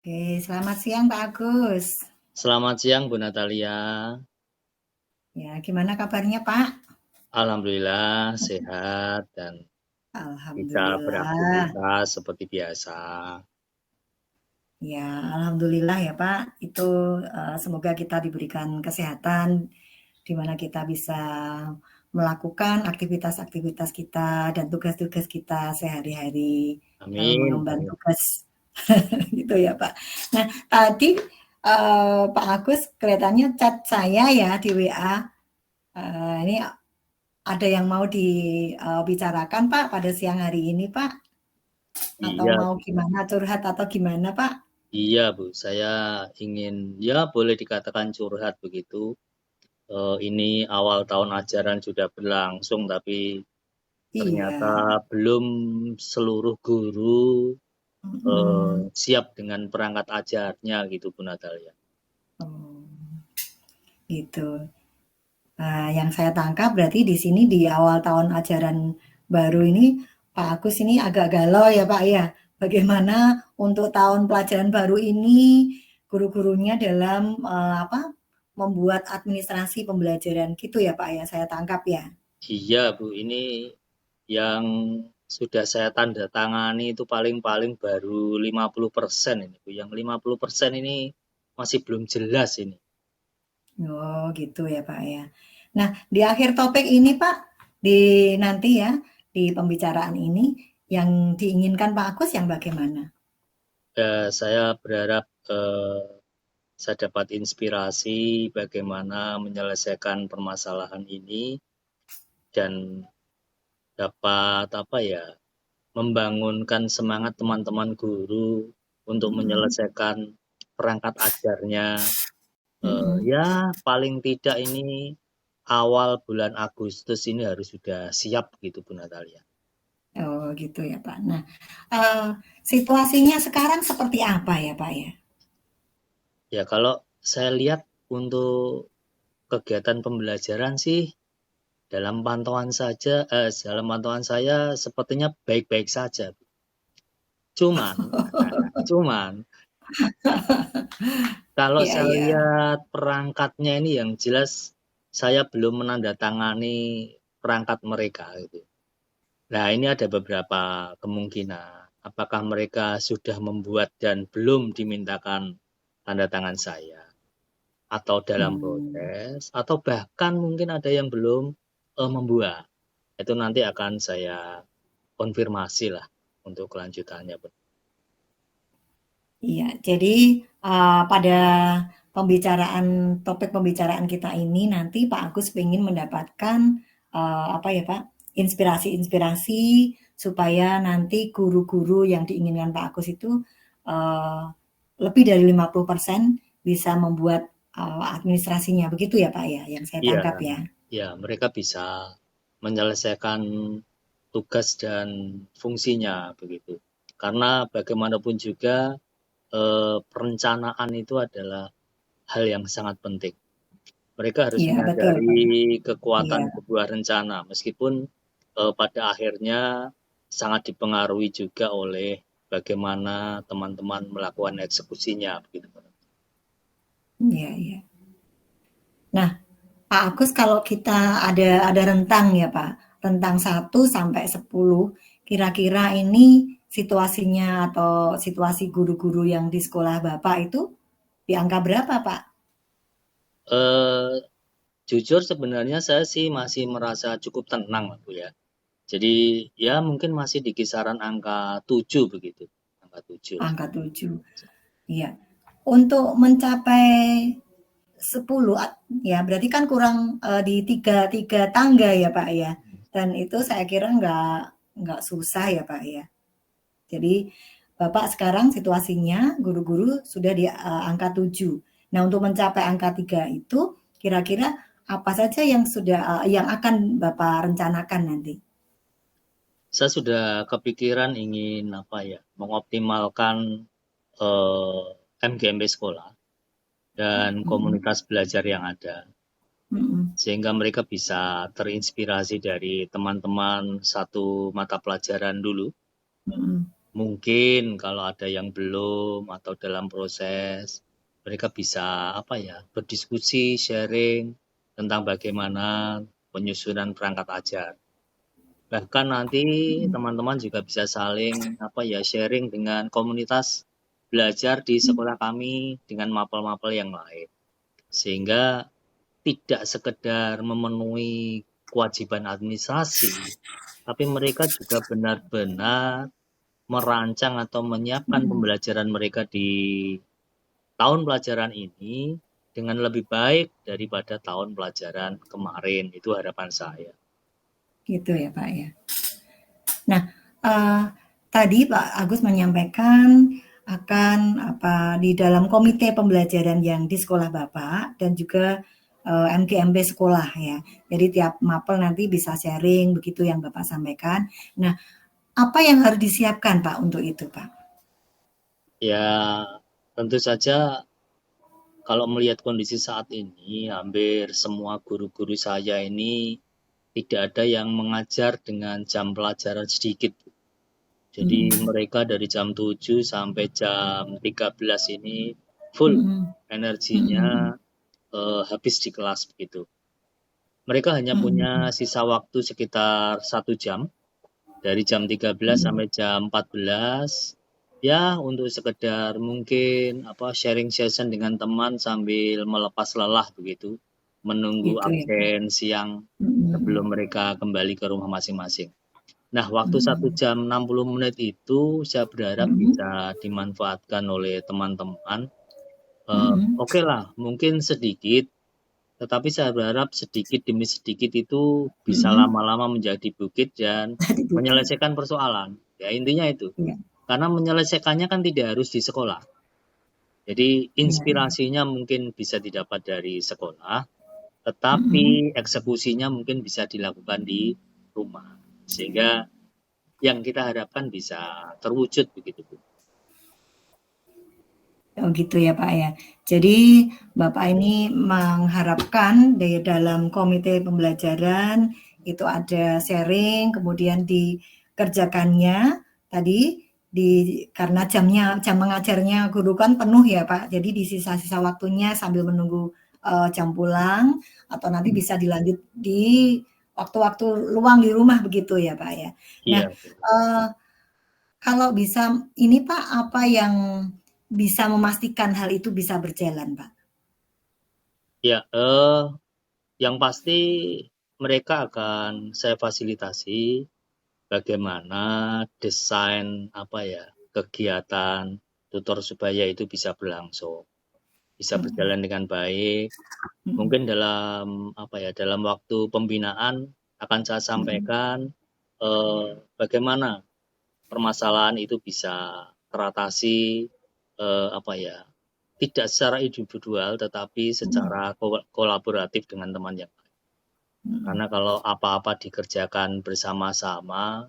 Oke, selamat siang Pak Agus. Selamat siang Bu Natalia. Ya, gimana kabarnya Pak? Alhamdulillah sehat dan bisa Alhamdulillah. beraktivitas seperti biasa. Ya, alhamdulillah ya Pak. Itu semoga kita diberikan kesehatan di mana kita bisa melakukan aktivitas-aktivitas kita dan tugas-tugas kita sehari-hari dalam Amin, mengemban amin. tugas gitu ya Pak. Nah, tadi Pak Agus kelihatannya chat saya ya di WA. Ini ada yang mau dibicarakan Pak pada siang hari ini Pak? Atau Iya, mau gimana curhat atau gimana Pak? iya Bu. Saya ingin ya boleh dikatakan curhat begitu. Ini awal tahun ajaran sudah berlangsung, tapi ternyata Iya. belum seluruh guru Mhm. siap dengan perangkat ajarnya gitu Bu Natalia. Oh, gitu. Yang saya tangkap berarti di sini di awal tahun ajaran baru ini Pak Agus ini agak galau ya Pak ya. Bagaimana untuk tahun pelajaran baru ini guru-gurunya dalam apa membuat administrasi pembelajaran gitu ya Pak ya. Saya tangkap ya. Iya Bu, ini yang sudah saya tanda tangani itu paling-paling baru 50% ini, Bu. Yang 50% ini masih belum jelas ini. Oh, gitu ya, Pak, ya. Nah, di akhir topik ini, Pak, di nanti ya, di pembicaraan ini, yang diinginkan Pak Agus yang bagaimana? Saya berharap saya dapat inspirasi bagaimana menyelesaikan permasalahan ini dan dapat apa ya, membangunkan semangat teman-teman guru untuk Mhm, menyelesaikan perangkat ajarnya. mhm. Ya paling tidak ini awal bulan Agustus ini harus sudah siap gitu Bu Natalia. Oh, gitu ya, Pak. Nah, eee, situasinya sekarang seperti apa ya, Pak, ya? Ya kalau saya lihat untuk kegiatan pembelajaran sih dalam pantauan saya sepertinya baik-baik saja. Cuman kalau Iya, saya iya. lihat perangkatnya ini yang jelas saya belum menandatangani perangkat mereka gitu. Nah, ini ada beberapa kemungkinan. Apakah mereka sudah membuat dan belum dimintakan tanda tangan saya, atau dalam Mmm, proses, atau bahkan mungkin ada yang belum membuat. Itu nanti akan saya konfirmasi lah untuk kelanjutannya. iya. Jadi, pada topik pembicaraan kita ini nanti Pak Agus pengen mendapatkan, apa ya, Pak, inspirasi-inspirasi supaya nanti guru-guru yang diinginkan Pak Agus itu, eee, lebih dari 50% bisa membuat, administrasinya. Begitu ya, Pak, ya, yang saya Iya, tangkap ya? ya mereka bisa menyelesaikan tugas dan fungsinya begitu. Karena bagaimanapun juga perencanaan itu adalah hal yang sangat penting. Mereka harus Iya, betul, Pak, ya. menyadari kekuatan Iya. sebuah rencana, meskipun pada akhirnya sangat dipengaruhi juga oleh bagaimana teman-teman melakukan eksekusinya, begitu. Iya, iya. Nah, Pak Agus kalau kita ada rentang ya Pak, rentang 1 sampai 10, kira-kira ini situasinya atau situasi guru-guru yang di sekolah Bapak itu di angka berapa Pak? Eh, Jujur sebenarnya saya sih masih merasa cukup tenang, Bu ya. Jadi ya mungkin masih di kisaran angka 7 begitu, angka 7 lah. Angka 7. Iya. Untuk mencapai 10, ya berarti kan kurang di tiga, tiga tangga ya Pak ya. Dan itu saya kira nggak susah ya Pak ya. Jadi Bapak sekarang situasinya guru-guru sudah di angka 7. Nah, untuk mencapai angka 3 itu kira-kira apa saja yang yang akan Bapak rencanakan nanti? Saya sudah kepikiran ingin apa ya, mengoptimalkan eh, MGMP sekolah dan Mhm, komunitas belajar yang ada, mhm, sehingga mereka bisa terinspirasi dari teman-teman satu mata pelajaran dulu, mhm. Mungkin kalau ada yang belum atau dalam proses, mereka bisa berdiskusi, sharing tentang bagaimana penyusunan perangkat ajar. Bahkan nanti Mhm. teman-teman juga bisa saling sharing dengan komunitas belajar di sekolah kami dengan mapel-mapel yang lain. Sehingga tidak sekedar memenuhi kewajiban administrasi, tapi mereka juga benar-benar merancang atau menyiapkan Mhm. pembelajaran mereka di tahun pelajaran ini dengan lebih baik daripada tahun pelajaran kemarin. Itu harapan saya. Gitu ya Pak ya. Nah, tadi Pak Agus menyampaikan akan di dalam komite pembelajaran yang di sekolah Bapak dan juga MGMP sekolah ya. Jadi tiap mapel nanti bisa sharing begitu yang Bapak sampaikan. Nah, apa yang harus disiapkan Pak untuk itu Pak? Ya, tentu saja kalau melihat kondisi saat ini, hampir semua guru-guru saya ini tidak ada yang mengajar dengan jam pelajaran sedikit. Jadi Mhm. mereka dari jam 7 sampai jam 13 ini full Mhm. Mhm. energinya habis di kelas begitu. Mereka hanya Mhm. punya Mhm. sisa waktu sekitar 1 jam dari jam 13 Mhm. sampai jam 14 ya untuk sekedar mungkin sharing session dengan teman sambil melepas lelah begitu, menunggu Gitu ya Pak. absen siang Mhm. sebelum Mhm. mereka kembali ke rumah masing-masing. Nah, waktu 1 jam Mhm. 60 menit itu saya berharap Mhm. bisa dimanfaatkan oleh teman-teman. Mhm. Oke lah, mungkin sedikit, tetapi saya berharap sedikit demi sedikit itu bisa Mhm. lama-lama menjadi bukit dan Tadi bukit. menyelesaikan persoalan. Ya, intinya itu. Iya. Karena menyelesaikannya kan tidak harus di sekolah. Jadi Iya, iya. inspirasinya mungkin bisa didapat dari sekolah, tetapi Mhm. eksekusinya mungkin bisa dilakukan di rumah. Sehingga yang kita harapkan bisa terwujud begitu, Bu. Oh gitu ya Pak ya. Jadi Bapak ini mengharapkan di dalam komite pembelajaran itu ada sharing, kemudian dikerjakannya tadi di karena jam mengajarnya guru kan penuh ya Pak. Jadi di sisa-sisa waktunya sambil menunggu jam pulang atau nanti bisa dilanjut di waktu-waktu luang di rumah begitu ya Pak ya. Nah, Iya. eh, kalau bisa ini Pak, apa yang bisa memastikan hal itu bisa berjalan, Pak? Ya, yang pasti mereka akan saya fasilitasi bagaimana desain kegiatan tutor supaya itu bisa berlangsung, bisa Mhm. berjalan dengan baik. Mhm. Mungkin dalam waktu pembinaan akan saya Mhm. sampaikan bagaimana permasalahan itu bisa teratasi tidak secara individual tetapi Mhm. secara kolaboratif dengan teman yang lain. Mhm. Karena kalau apa-apa dikerjakan bersama-sama,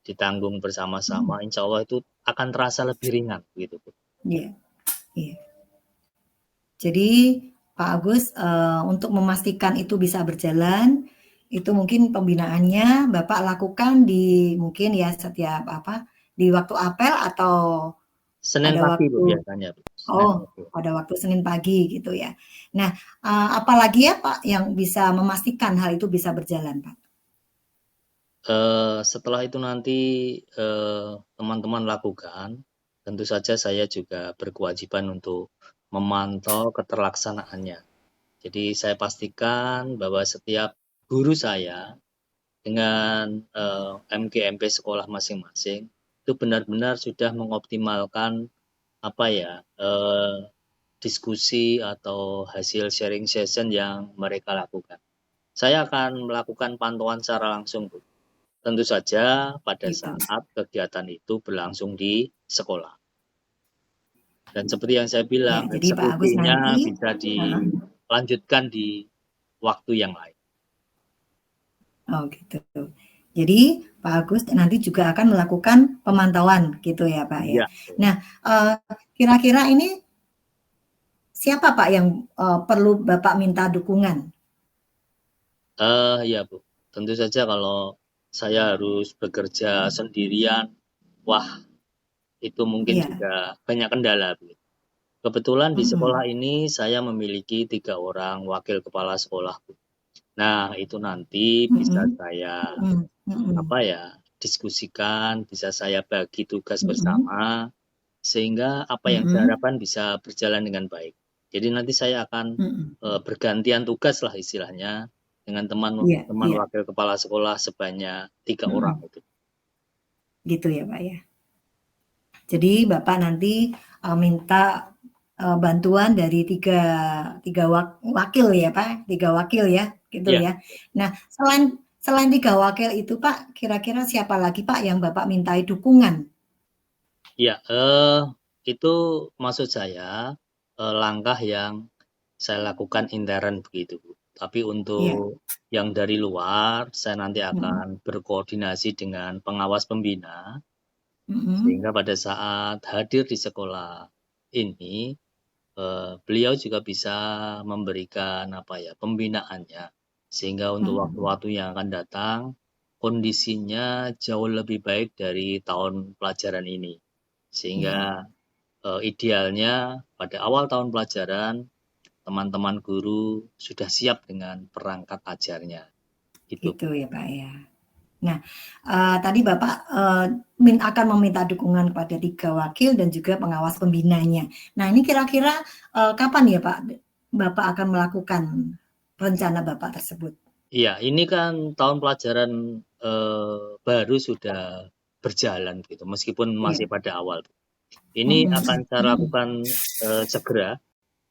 ditanggung bersama-sama, Mhm. insya Allah itu akan terasa lebih ringan gitu, Bu. Iya, iya. Jadi Pak Agus, untuk memastikan itu bisa berjalan, itu mungkin pembinaannya Bapak lakukan di mungkin ya setiap di waktu apel atau Senin pada pagi, Bu, waktu biasanya, Bu. Senin oh, pagi. pada waktu Senin pagi gitu ya. Nah, apalagi ya Pak yang bisa memastikan hal itu bisa berjalan, Pak? Setelah itu nanti teman-teman lakukan, tentu saja saya juga berkewajiban untuk memantau keterlaksanaannya. Jadi saya pastikan bahwa setiap guru saya dengan MGMP sekolah masing-masing itu benar-benar sudah mengoptimalkan apa ya eh, diskusi atau hasil sharing session yang mereka lakukan. Saya akan melakukan pantauan secara langsung, Bu. Tentu saja pada Gitu. saat kegiatan itu berlangsung di sekolah. Dan seperti yang saya Ya, bilang, jadi Pak Agus eksekusinya nanti bisa heeh. dilanjutkan di waktu yang lain. Oh gitu. Jadi Pak Agus nanti juga akan melakukan pemantauan gitu ya Pak ya. Ya, Nah, eee, kira-kira ini siapa Pak yang, perlu Bapak minta dukungan? ya Bu. Tentu saja kalau saya harus bekerja sendirian, wah itu mungkin Iya. juga banyak kendala. Kebetulan di sekolah Mhm. ini saya memiliki 3 orang wakil kepala sekolah. Nah, itu nanti bisa Mhm. saya, Mhm. Mhm. diskusikan, bisa saya bagi tugas Mhm. bersama, sehingga apa yang saya Mhm. harapkan bisa berjalan dengan baik. Jadi nanti saya akan, Mhm. bergantian tugas lah istilahnya dengan Iya teman iya. wakil kepala sekolah sebanyak 3 orang Mhm. itu. Gitu ya, Pak, ya. Jadi Bapak nanti, minta, bantuan dari tiga tiga wakil ya, Pak, 3 wakil ya, gitu Iya ya. Nah, selain selain 3 wakil itu, Pak, kira-kira siapa lagi, Pak, yang Bapak mintai dukungan? iya, itu maksud saya, langkah yang saya lakukan intern begitu, Bu. Tapi Iya. untuk yang dari luar, saya nanti Mhm. akan berkoordinasi dengan pengawas pembina, Mhm. sehingga pada saat hadir di sekolah ini, beliau juga bisa memberikan pembinaannya, sehingga untuk Mhm. waktu-waktu yang akan datang, kondisinya jauh lebih baik dari tahun pelajaran ini. Sehingga, Iya. idealnya pada awal tahun pelajaran, teman-teman guru sudah siap dengan perangkat ajarnya, gitu. Gitu ya, Pak, ya. Nah, tadi Bapak, akan meminta dukungan kepada 3 wakil dan juga pengawas pembinanya. Nah, ini kira-kira, kapan ya, Pak, Bapak akan melakukan rencana Bapak tersebut? Iya, ini kan tahun pelajaran, baru sudah berjalan gitu, meskipun masih Iya. pada awal. Ini akan Mhm. saya Mhm. lakukan, segera.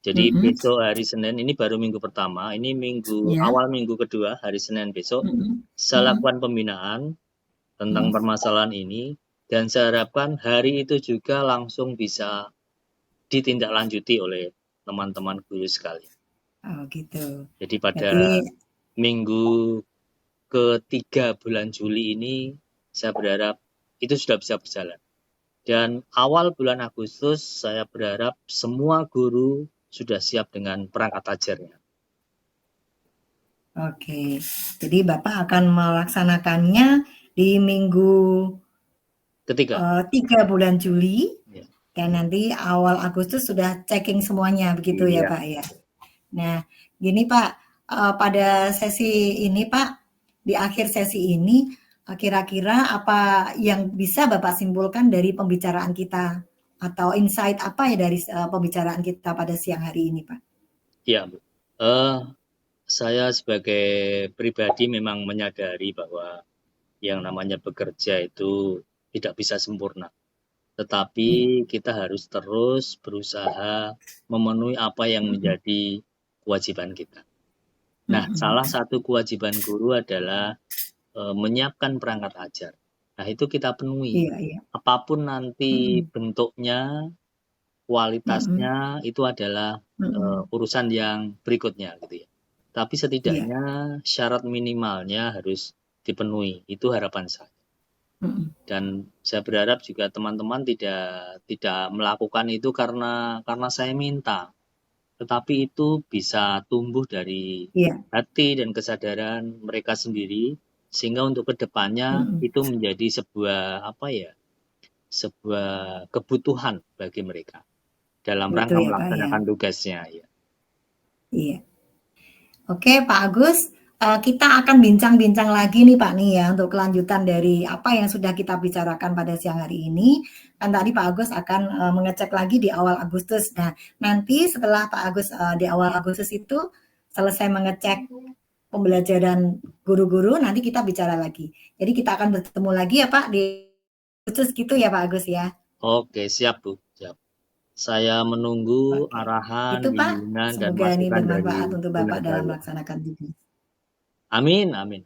Jadi Mhm. besok hari Senin, ini baru minggu pertama, ini Iya. awal minggu kedua, hari Senin besok, Mhm. saya Mhm. lakukan pembinaan tentang Mhm. permasalahan ini, dan saya harapkan hari itu juga langsung bisa ditindaklanjuti oleh teman-teman guru sekalian. Oh, gitu. Jadi pada Berarti minggu ketiga bulan Juli ini, saya berharap itu sudah bisa berjalan. Dan awal bulan Agustus, saya berharap semua guru sudah siap dengan perangkat ajarnya. oke. Jadi Bapak akan melaksanakannya di minggu, Ketiga, 3 bulan Juli ya, dan nanti awal Agustus sudah checking semuanya, begitu ya, iya, Pak, ya? Nah, gini Pak, pada sesi ini Pak, di akhir sesi ini, kira-kira apa yang bisa Bapak simpulkan dari pembicaraan kita atau insight apa ya dari pembicaraan kita pada siang hari ini, Pak? iya, Bu. Eh, saya sebagai pribadi memang menyadari bahwa yang namanya bekerja itu tidak bisa sempurna. Tetapi Iya. kita harus terus berusaha memenuhi apa yang Mhm. menjadi kewajiban kita. Nah, Mhm. salah satu kewajiban guru adalah menyiapkan perangkat ajar. Nah, itu kita penuhi. Iya iya. Apapun nanti Mhm. bentuknya, Mhm. kualitasnya itu adalah Mhm. urusan yang berikutnya gitu ya. Tapi Iya. setidaknya syarat minimalnya harus dipenuhi. Itu harapan saya. Mhm. Dan saya berharap juga teman-teman tidak tidak melakukan itu karena saya minta, tetapi itu bisa tumbuh dari Iya. hati dan kesadaran mereka sendiri, sehingga untuk kedepannya Mhm. itu menjadi sebuah sebuah kebutuhan bagi mereka dalam Gitu rangka ya, Pak, ya? melaksanakan tugasnya ya. Iya. Oke, Pak Agus, kita akan bincang-bincang lagi nih Pak nih ya untuk kelanjutan dari apa yang sudah kita bicarakan pada siang hari ini. Kan tadi Pak Agus akan mengecek lagi di awal Agustus. Nah, nanti setelah Pak Agus di awal Agustus itu selesai mengecek pembelajaran guru-guru, nanti kita bicara lagi. Jadi kita akan bertemu lagi ya Pak di Agustus gitu ya Pak Agus ya. Oke, siap Bu, siap. Saya menunggu Oke. arahan, Itu Pak, bimbingan, dan semoga ini masukan dari bermanfaat untuk guru Bapak dalam sekalian. melaksanakan tugas. Amin, amin.